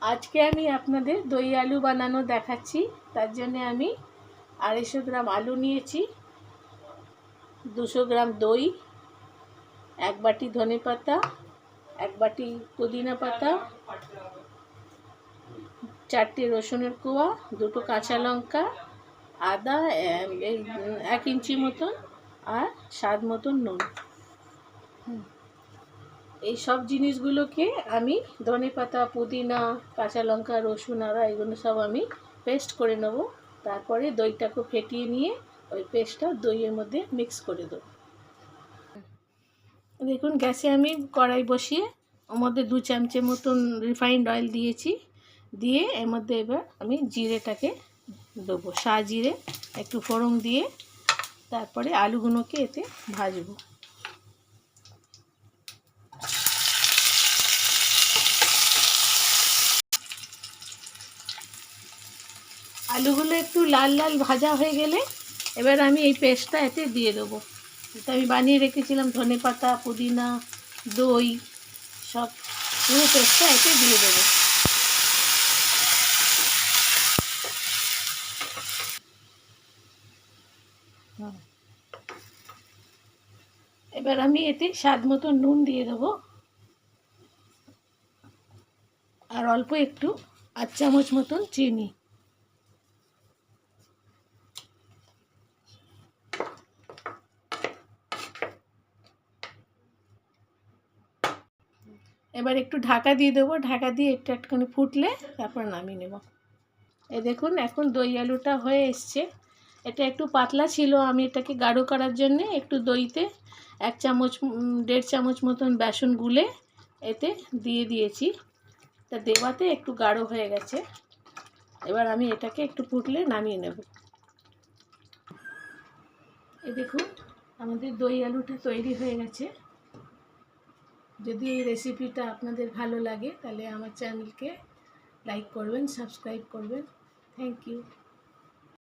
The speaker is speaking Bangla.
আজকে আমি আপনাদের দই আলু বানানো দেখাচ্ছি। তার জন্য আমি 250 গ্রাম আলু নিয়েছি, 200 গ্রাম দই, 1 বাটি ধনে পাতা, 1 বাটি পুদিনা পাতা, 4টে রসুনের কোয়া, 2টো কাঁচা লঙ্কা, আদা 1 ইঞ্চি মতন, আর স্বাদ মতন নুন। এই সব জিনিসগুলোকে আমি ধনে পাতা, পুদিনা, কাঁচা লঙ্কা, রসুন, আদা এগুলো সব আমি পেস্ট করে নেব। তারপরে দইটাকে ফেটিয়ে নিয়ে ওই পেস্টটা দইয়ের মধ্যে মিক্স করে দেবো। দেখুন, গ্যাসে আমি কড়াই বসিয়ে ওর মধ্যে 2 চামচের মতন রিফাইন্ড অয়েল দিয়েছি। দিয়ে এর মধ্যে এবার আমি জিরেটাকে দেবো, জিরে একটু ফোড়ন দিয়ে তারপরে আলুগুলোকে এতে ভাজবো। আলুগুলো একটু লাল লাল ভাজা হয়ে গেলে এবার আমি এই পেস্টটা এতে দিয়ে দেবো। এটা আমি বানিয়ে রেখেছিলাম, ধনে পাতা, পুদিনা, দই সব পুরো পেস্টটা এতে দিয়ে দেবো। এবার আমি এতে স্বাদ মতো নুন দিয়ে দেবো, আর অল্প একটু 1 চামচ মতন চিনি। এবার একটু ঢাকা দিয়ে দেবো, ঢাকা দিয়ে একটু একটুখানি ফুটলে তারপর নামিয়ে নেব। এই দেখুন, এখন দই আলুটা হয়ে এসছে। এটা একটু পাতলা ছিল, আমি এটাকে গাঢ় করার জন্যে একটু দইতে 1.5 চামচ মতন বেসন গুলে এতে দিয়ে দিয়েছি। তা দেওয়াতে একটু গাঢ় হয়ে গেছে। এবার আমি এটাকে একটু ফুটলে নামিয়ে নেব। এই দেখুন, আমাদের দই আলুটা তৈরি হয়ে গেছে। যদি এই রেসিপিটা আপনাদের ভালো লাগে তাহলে আমার চ্যানেলকে লাইক করবেন, সাবস্ক্রাইব করবেন। Thank you.